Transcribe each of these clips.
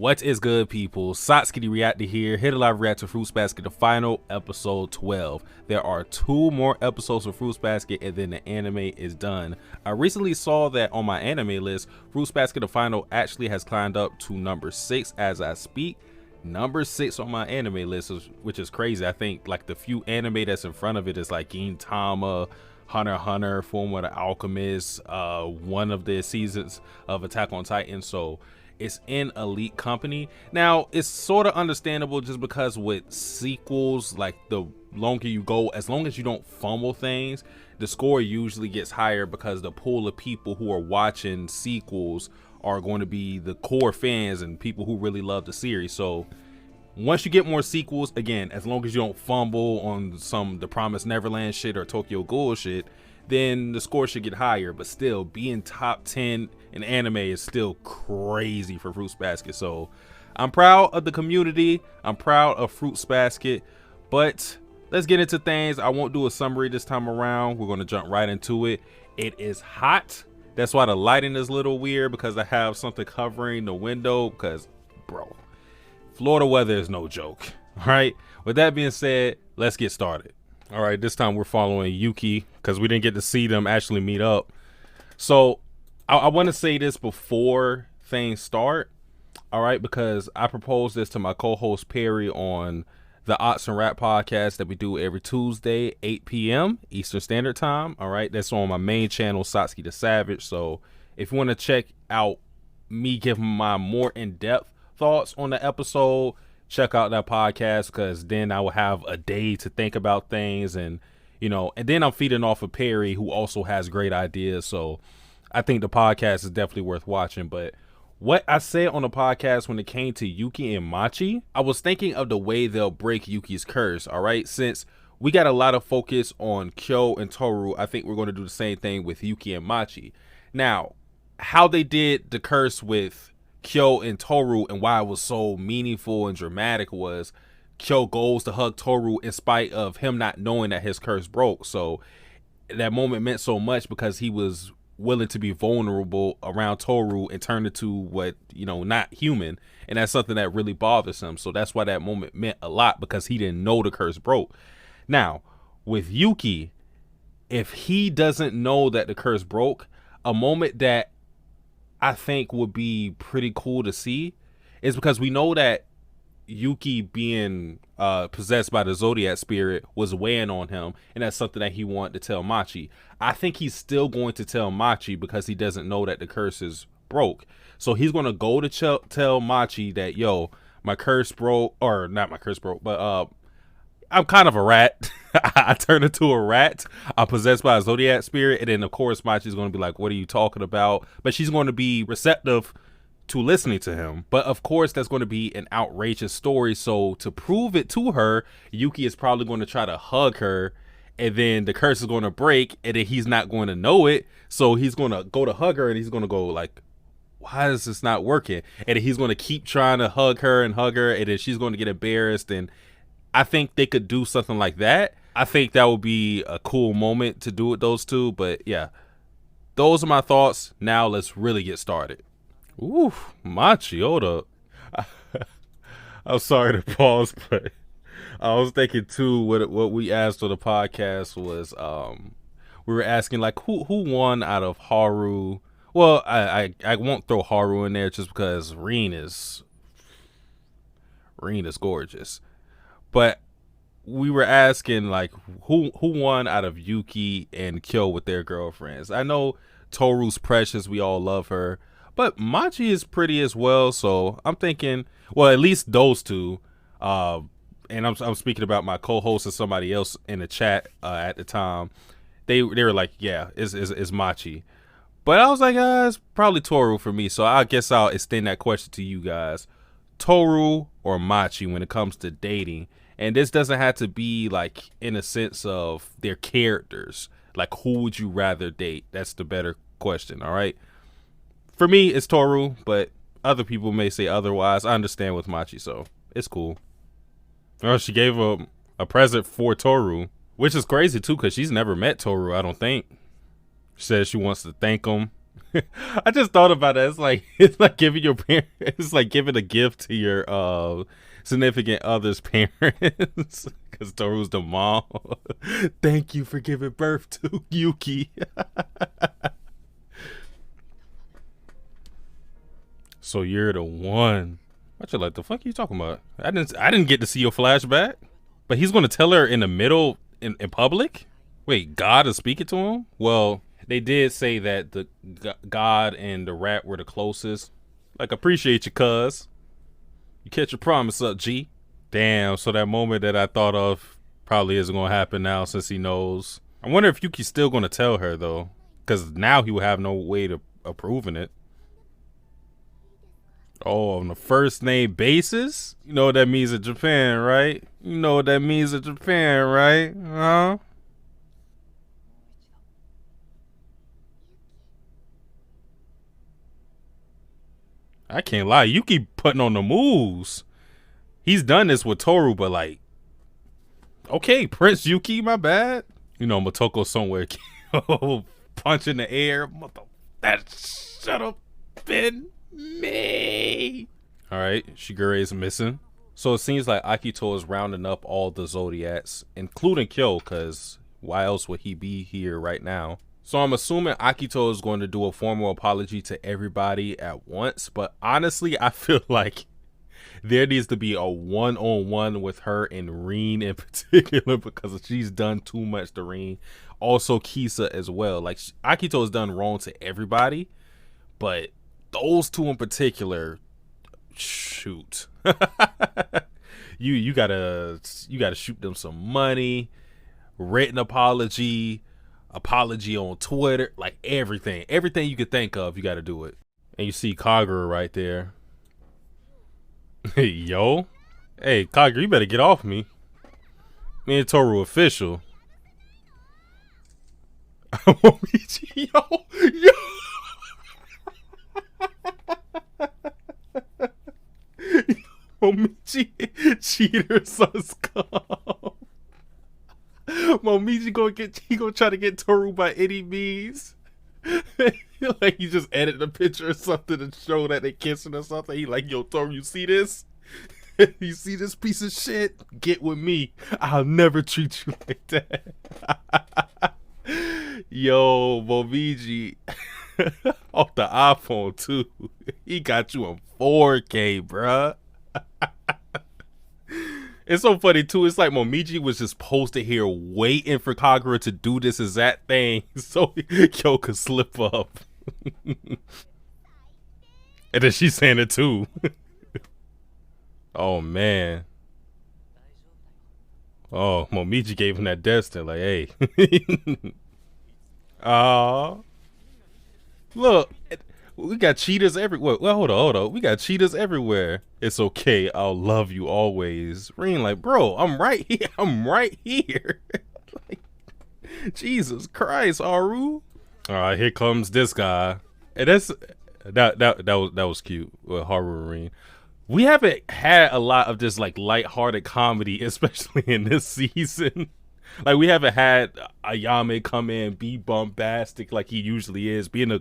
What is good, people? Satsuki the Reactor here, here to live react to Fruits Basket, the final episode 12. There are 2 more episodes of Fruits Basket and then the anime is done. I recently saw that on my anime list, Fruits Basket the final actually has climbed up to number 6 as I speak. Number 6 on my anime list, which is crazy. I think like the few anime that's in front of it is like Gintama, Hunter x Hunter, Fullmetal Alchemist, one of the seasons of Attack on Titan. So it's in elite company. Now it's sort of understandable just because with sequels, like the longer you go, as long as you don't fumble things, the score usually gets higher because the pool of people who are watching sequels are going to be the core fans and people who really love the series. So once you get more sequels, again, as long as you don't fumble on some The Promised Neverland shit or Tokyo Ghoul shit, then the score should get higher. But still, being top 10 in anime is still crazy for Fruits Basket. So I'm proud of the community. I'm proud of Fruits Basket. But let's get into things. I won't do a summary this time around. We're going to jump right into it. It is hot. That's why the lighting is a little weird, because I have something covering the window. Because, bro, Florida weather is no joke. All right. With that being said, let's get started. All right, this time we're following Yuki because we didn't get to see them actually meet up. So I want to say this before things start, all right, because I proposed this to my co-host Perry on the Ots and Rap podcast that we do every Tuesday, 8 p.m. Eastern Standard Time. All right, that's on my main channel, Satsuki the Savage. So if you want to check out me giving my more in-depth thoughts on the episode, check out that podcast, because then I will have a day to think about things, and you know, and then I'm feeding off of Perry, who also has great ideas. So I think the podcast is definitely worth watching. But what I said on the podcast when it came to Yuki and Machi, I was thinking of the way they'll break Yuki's curse. All right, since we got a lot of focus on Kyo and Toru, I think we're going to do the same thing with Yuki and Machi. Now, how they did the curse with Kyo and Toru and why it was so meaningful and dramatic was Kyo goes to hug Toru in spite of him not knowing that his curse broke. So that moment meant so much because he was willing to be vulnerable around Toru and turn into what, you know, not human. And that's something that really bothers him. So that's why that moment meant a lot, because he didn't know the curse broke. Now with Yuki, if he doesn't know that the curse broke, a moment that I think would be pretty cool to see is because we know that Yuki being possessed by the Zodiac spirit was weighing on him, and that's something that he wanted to tell Machi. I think he's still going to tell Machi because he doesn't know that the curse is broke. So he's going to go to tell Machi that, yo, my curse broke, or not my curse broke, but I'm kind of a rat. I turned into a rat. I'm possessed by a Zodiac spirit. And then, of course, Machi's going to be like, what are you talking about? But she's going to be receptive to listening to him. But, of course, that's going to be an outrageous story. So to prove it to her, Yuki is probably going to try to hug her. And then the curse is going to break. And then he's not going to know it. So he's going to go to hug her. And he's going to go like, why is this not working? And then he's going to keep trying to hug her. And then she's going to get embarrassed. And I think they could do something like that. I think that would be a cool moment to do with those two. But yeah, those are my thoughts. Now let's really get started. Ooh, Machi, hold up. I'm sorry to pause, but I was thinking too, what we asked on the podcast was we were asking like who won out of Haru. Well, I won't throw Haru in there just because Rin is gorgeous. But we were asking like who won out of Yuki and Kyo with their girlfriends. I know Toru's precious, we all love her, but Machi is pretty as well. So I'm thinking, well, at least those two. And I'm speaking about my co-host and somebody else in the chat at the time. They were like, yeah, it's Machi. But I was like, it's probably Toru for me. So I guess I'll extend that question to you guys. Toru or Machi when it comes to dating? And this doesn't have to be like in a sense of their characters. Like, who would you rather date? That's the better question. All right. For me, it's Toru, but other people may say otherwise. I understand with Machi, so it's cool. Oh, she gave a present for Toru, which is crazy too, because she's never met Toru, I don't think. She says she wants to thank him I just thought about it. It's like giving your parents. It's like giving a gift to your significant other's parents. Because Toru's the mom. Thank you for giving birth to Yuki. So you're the one. What you like? The fuck you talking about? I didn't get to see your flashback. But he's gonna tell her in the middle in public. Wait, God is speaking to him? Well, they did say that the God and the rat were the closest. Like, appreciate you, cuz. You catch your promise up, G. Damn, so that moment that I thought of probably isn't gonna happen now since he knows. I wonder if Yuki's still gonna tell her, though. Because now he will have no way to approving it. Oh, on the first name basis? You know what that means in Japan, right? You know what that means in Japan, right? Huh? I can't lie. Yuki putting on the moves. He's done this with Toru, but like, okay, Prince Yuki, my bad. You know, Motoko somewhere. Punch in the air. That should have been me. All right, Shigure is missing. So it seems like Akito is rounding up all the Zodiacs, including Kyo, because why else would he be here right now? So I'm assuming Akito is going to do a formal apology to everybody at once, but honestly, I feel like there needs to be a one-on-one with her and Rin in particular, because she's done too much to Rin. Also Kisa as well. Like, Akito has done wrong to everybody, but those two in particular, shoot. you gotta shoot them some money, written apology on Twitter, like everything you could think of, you gotta do it. And you see Kagura right there. Hey, yo. Hey, Kagura, you better get off me. Me and Toru official. yo. Momichi, cheater, son scum. Momichi gonna try to get Toru by any means. Like, he just edit the picture or something to show that they kissing or something. He like, yo, Toru, you see this? You see this piece of shit? Get with me. I'll never treat you like that. Yo, Momichi. Off the iPhone too. He got you in 4K, bruh. It's so funny too. It's like Momiji was just posted here waiting for Kagura to do this exact thing so Kyo could slip up. And then she's saying it too. Oh man. Oh, Momiji gave him that death stare, like, hey. Look, we got cheaters everywhere. Well, hold on. We got cheaters everywhere. It's okay. I'll love you always. Rin, like, bro, I'm right here. Like, Jesus Christ, Aru. All right, here comes this guy. And that was cute with Haru and Rin. We haven't had a lot of this like lighthearted comedy, especially in this season. Like, we haven't had Ayame come in, be bombastic like he usually is, being a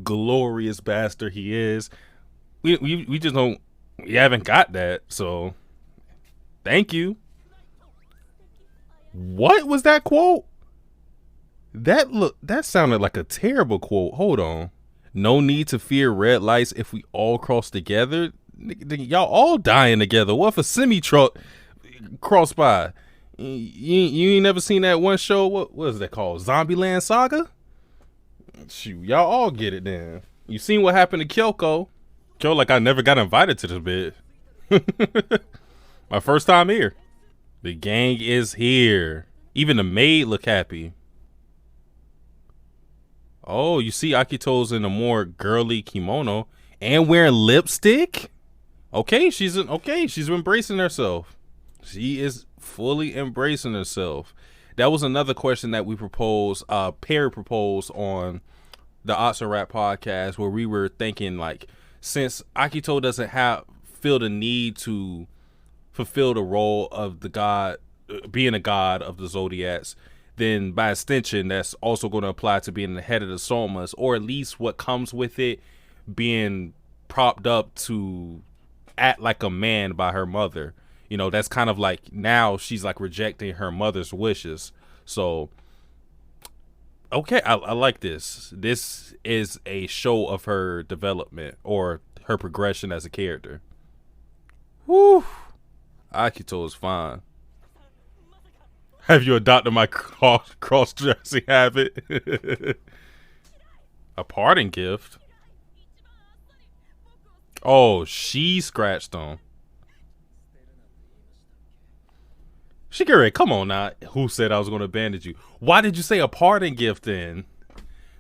glorious bastard he is. We just don't. We haven't got that. So, thank you. What was that quote? That sounded like a terrible quote. Hold on. No need to fear red lights if we all cross together. Y'all all dying together. What if a semi truck cross by? You ain't never seen that one show? What is that called? Zombieland Saga? Shoot, y'all all get it then. You seen what happened to Kyoko? Kyoko, like, I never got invited to this bit. My first time here. The gang is here. Even the maid look happy. Oh, you see Akito's in a more girly kimono and wearing lipstick? Okay, she's embracing herself. She is fully embracing herself. That was another question that we proposed, Perry proposed on the Otsa Rap podcast, where we were thinking, like, since Akito doesn't feel the need to fulfill the role of the god, being a god of the Zodiacs, then by extension, that's also going to apply to being the head of the Somas, or at least what comes with it, being propped up to act like a man by her mother. You know, that's kind of like now she's like rejecting her mother's wishes. So, okay, I like this. This is a show of her development or her progression as a character. Whew. Akito is fine. Have you adopted my cross-dressing habit? A parting gift? Oh, she scratched on. Shigure, come on now. Who said I was going to abandon you? Why did you say a parting gift then?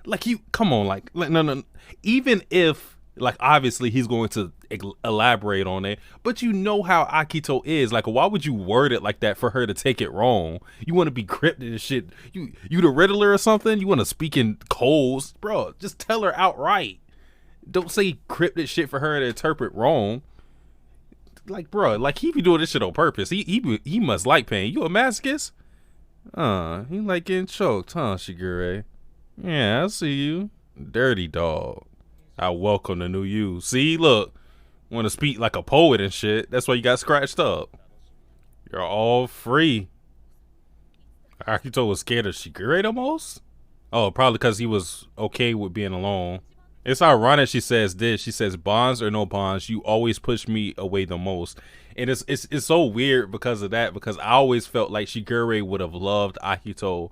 Like, you, come on, like, no. Even if, like, obviously he's going to elaborate on it, but you know how Akito is. Like, why would you word it like that for her to take it wrong? You want to be cryptic and shit. You the Riddler or something? You want to speak in codes? Bro, just tell her outright. Don't say cryptic shit for her to interpret wrong. Like, bro, like, he be doing this shit on purpose. He must like pain. You a masochist? He like getting choked, huh, Shigure? Yeah, I see you. Dirty dog. I welcome the new you. See, look, want to speak like a poet and shit. That's why you got scratched up. You're all free. Akito was scared of Shigure almost? Oh, probably because he was okay with being alone. It's ironic she says this. She says, bonds or no bonds, you always push me away the most. And it's so weird because of that, because I always felt like Shigure would have loved Akito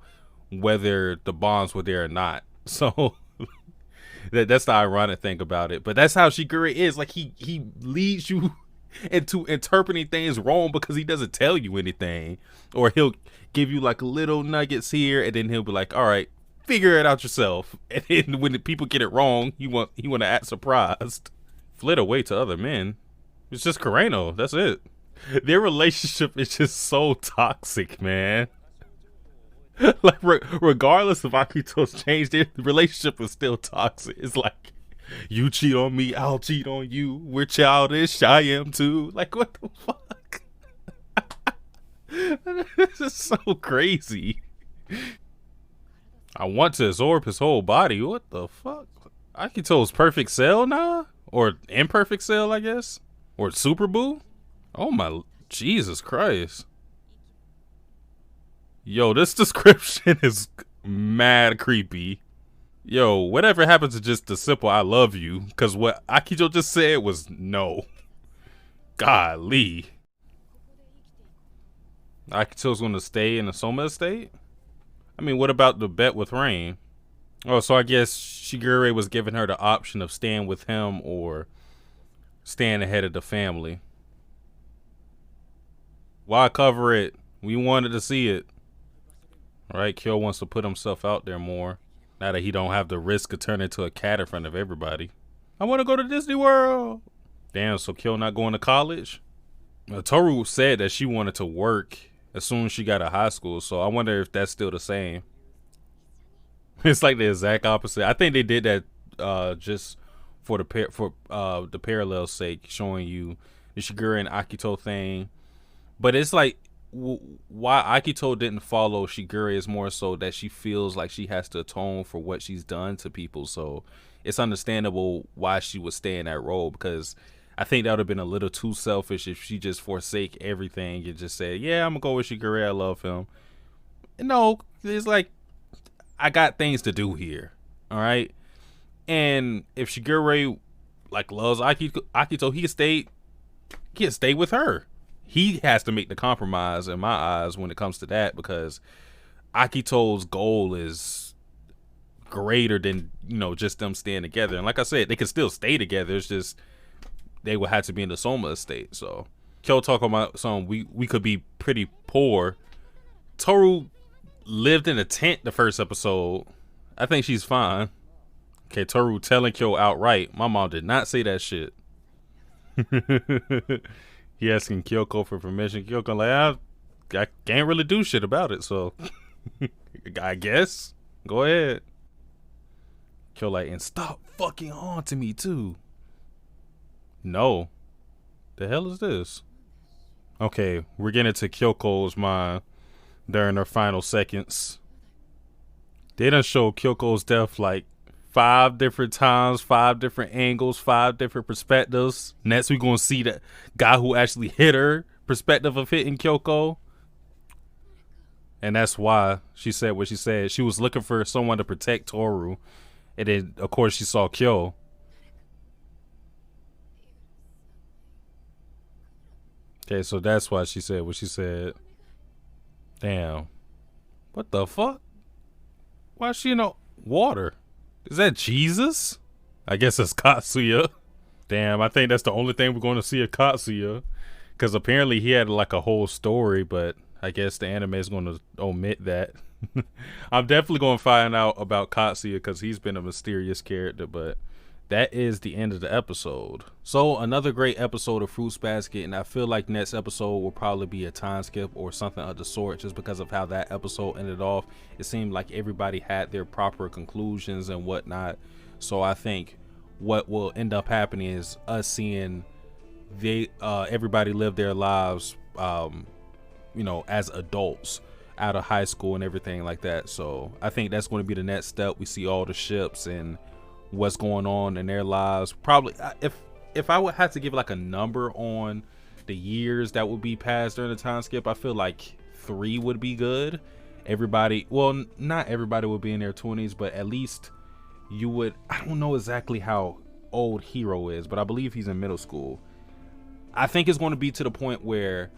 whether the bonds were there or not. So that's the ironic thing about it. But that's how Shigure is. Like, he leads you into interpreting things wrong because he doesn't tell you anything. Or he'll give you like little nuggets here, and then he'll be like, all right, figure it out yourself. And then when the people get it wrong, you want to act surprised. Flit away to other men. It's just Kureno. That's it. Their relationship is just so toxic, man. Like, regardless of Akito's changed, their relationship is still toxic. It's like, you cheat on me, I'll cheat on you. We're childish, I am too. Like, what the fuck? This is so crazy. I want to absorb his whole body. What the fuck? Akito's perfect cell now? Or imperfect cell, I guess? Or super boo? Oh my, Jesus Christ. Yo, this description is mad creepy. Yo, whatever happens to just the simple I love you? Because what Akito just said was no. Golly. Akito's going to stay in the Soma estate? I mean, what about the bet with Rain? Oh, so I guess Shigure was giving her the option of staying with him or staying ahead of the family. Why cover it? We wanted to see it. Right, Kyo wants to put himself out there more. Now that he don't have the risk of turning into a cat in front of everybody. I want to go to Disney World. Damn, so Kyo not going to college? Toru said that she wanted to work as soon as she got out of high school, so I wonder if that's still the same. It's like the exact opposite. I think they did that just for the parallel's sake, showing you the Shigure and Akito thing. But it's like, why Akito didn't follow Shigure is more so that she feels like she has to atone for what she's done to people. So it's understandable why she would stay in that role, because I think that would have been a little too selfish if she just forsake everything and just said, yeah, I'm gonna go with Shigure, I love him. No, it's like, I got things to do here, all right? And if Shigure like loves Akito, he can stay with her. He has to make the compromise in my eyes when it comes to that, because Akito's goal is greater than, you know, just them staying together. And like I said, they can still stay together. It's just they would have to be in the Soma estate. So Kyo talking about some we could be pretty poor. Toru lived in a tent the first episode. I think she's fine. Okay, Toru telling Kyo outright, my mom did not say that shit. He asking Kyoko for permission. Kyoko like, I can't really do shit about it, so I guess go ahead. Kyo like, and stop fucking haunting me too. No, the hell is this? Okay, we're getting to Kyoko's mind during her final seconds. They done show Kyoko's death like 5 different times, 5 different angles, 5 different perspectives. Next, we gonna see the guy who actually hit her perspective of hitting Kyoko. And that's why she said what she said. She was looking for someone to protect Toru. And then, of course, she saw Kyo. Okay, so that's why she said what she said. Damn. What the fuck? Why is she in the water? Is that Jesus? I guess it's Katsuya. Damn, I think that's the only thing we're going to see of Katsuya. Because apparently he had like a whole story, but I guess the anime is going to omit that. I'm definitely going to find out about Katsuya because he's been a mysterious character, but that is the end of the episode. So another great episode of Fruits Basket, and I feel like next episode will probably be a time skip or something of the sort just because of how that episode ended off. It seemed like everybody had their proper conclusions and whatnot. So I think what will end up happening is us seeing everybody live their lives as adults out of high school and everything like that. So I think that's going to be the next step. We see all the ships and what's going on in their lives. Probably if I would have to give like a number on the years that would be passed during the time skip, I feel like 3 would be good. Everybody, well, not everybody would be in their 20s, but at least you would. I don't know exactly how old Hiro is, but I believe he's in middle school. I think it's going to be to the point where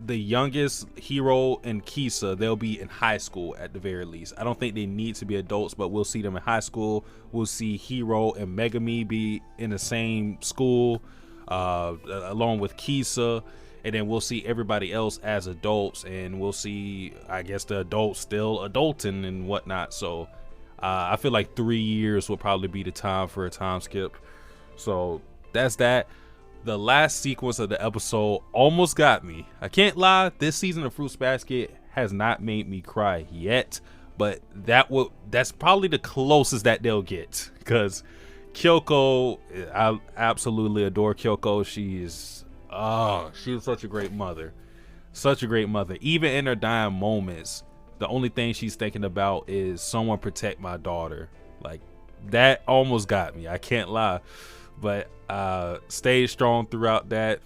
the youngest Hiro and Kisa, they'll be in high school at the very least. I don't think they need to be adults, but we'll see them in high school. We'll see Hiro and Megami be in the same school along with Kisa, and then we'll see everybody else as adults, and we'll see, I guess, the adults still adulting and whatnot. So I feel like 3 years will probably be the time for a time skip. So that's that. The last sequence of the episode almost got me. I can't lie, this season of Fruits Basket has not made me cry yet, but that's probably the closest that they'll get, because Kyoko, I absolutely adore Kyoko. She's such a great mother. Even in her dying moments, the only thing she's thinking about is someone protect my daughter. Like, that almost got me, I can't lie. But stayed strong throughout that.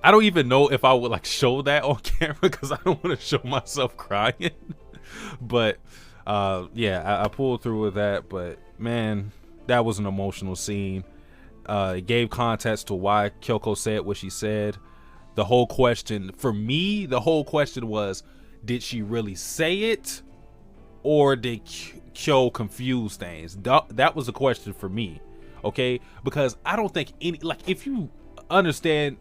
I don't even know if I would like show that on camera because I don't want to show myself crying. But I pulled through with that. But man, that was an emotional scene. It gave context to why Kyoko said what she said. The whole question was, did she really say it, or did Kyo confuse things? That was the question for me. Okay, because I don't think if you understand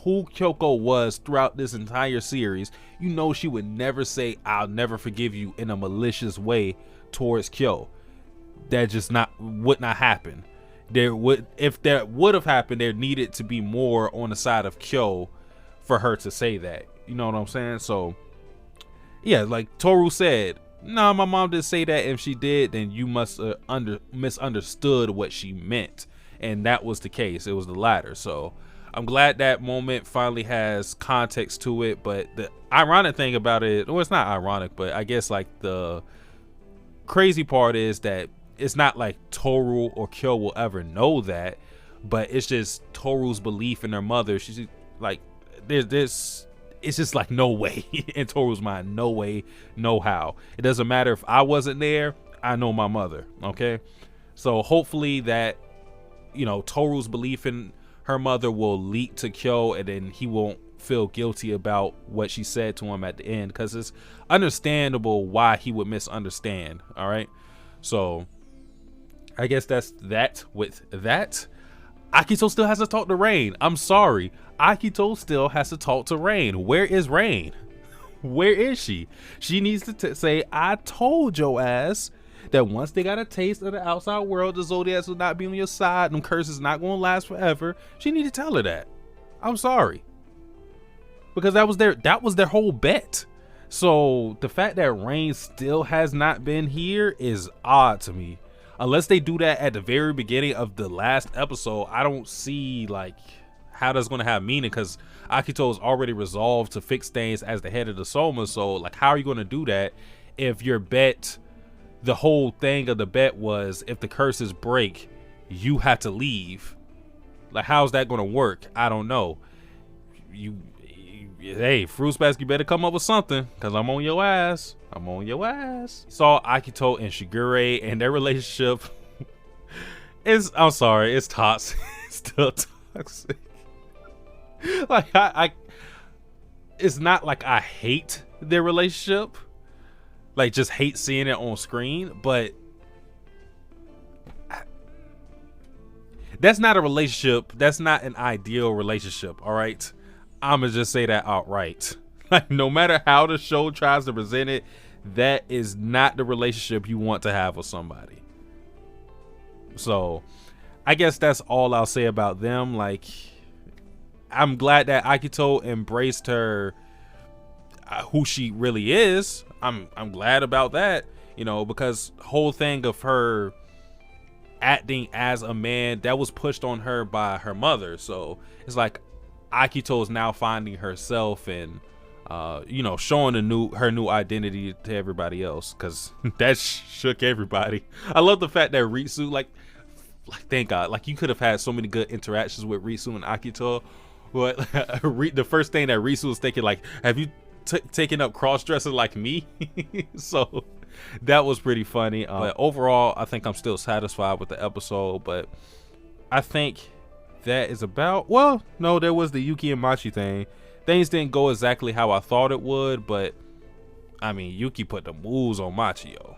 who Kyoko was throughout this entire series, you know she would never say "I'll never forgive you" in a malicious way towards Kyo. That just would not happen. If that would have happened, there needed to be more on the side of Kyo for her to say that. You know what I'm saying? So yeah, like Toru said, nah, my mom didn't say that. If she did, then you must misunderstood what she meant, and that was the case. It was the latter. So I'm glad that moment finally has context to it. But the ironic thing about it, well, it's not ironic, but I guess like the crazy part is that it's not like Toru or Kyo will ever know that, but it's just Toru's belief in her mother. She's like, it's just like no way in Toru's mind, no way, no how. It doesn't matter if I wasn't there, I know my mother. Okay, so hopefully that, Toru's belief in her mother will lead to Kyo, and then he won't feel guilty about what she said to him at the end, because it's understandable why he would misunderstand. All right, so I guess that's that with that. Akito still has to talk to Rain. I'm sorry, Akito still has to talk to Rain. Where is Rain? Where is she? She needs to say, I told your ass that once they got a taste of the outside world, the Zodiacs will not be on your side. Them curses not going to last forever. She need to tell her that. I'm sorry, because that was their whole bet. So the fact that Rain still has not been here is odd to me. Unless they do that at the very beginning of the last episode, I don't see like how that's going to have meaning, because Akito is already resolved to fix things as the head of the Soma. So like, how are you going to do that if your bet, the whole thing of the bet was if the curses break, you have to leave. Like, how's that gonna work? I don't know. Hey, Fruits Basket, you better come up with something, because I'm on your ass. I'm on your ass. Saw Akito and Shigure, and their relationship is, I'm sorry, it's toxic. It's still toxic. Like, I it's not like I hate their relationship, like just hate seeing it on screen, but that's not a relationship. That's not an ideal relationship. All right, I'm gonna just say that outright. Like, no matter how the show tries to present it, that is not the relationship you want to have with somebody. So I guess that's all I'll say about them. Like, I'm glad that Akito embraced her, who she really is. I'm glad about that, you know, because the whole thing of her acting as a man, that was pushed on her by her mother. So it's like Akito is now finding herself and you know, showing her new identity to everybody else, because that shook everybody. I love the fact that Ritsu, like thank God, like, you could have had so many good interactions with Ritsu and Akito, but the first thing that Ritsu was thinking, like, have you taken up cross-dressing like me? So that was pretty funny. But overall, I think I'm still satisfied with the episode. But I think that is about, well, no, there was the Yuki and Machi thing. Things didn't go exactly how I thought it would, but I mean, Yuki put the moves on Machi, yo.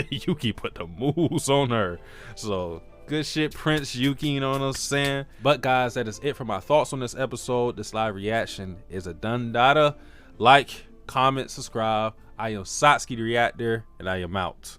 Yuki put the moves on her. So good shit, Prince Yuki, you know what I'm saying? But guys, that is it for my thoughts on this episode. This live reaction is a done data. Like, comment, subscribe. I am Satsuki the Reactor, and I am out.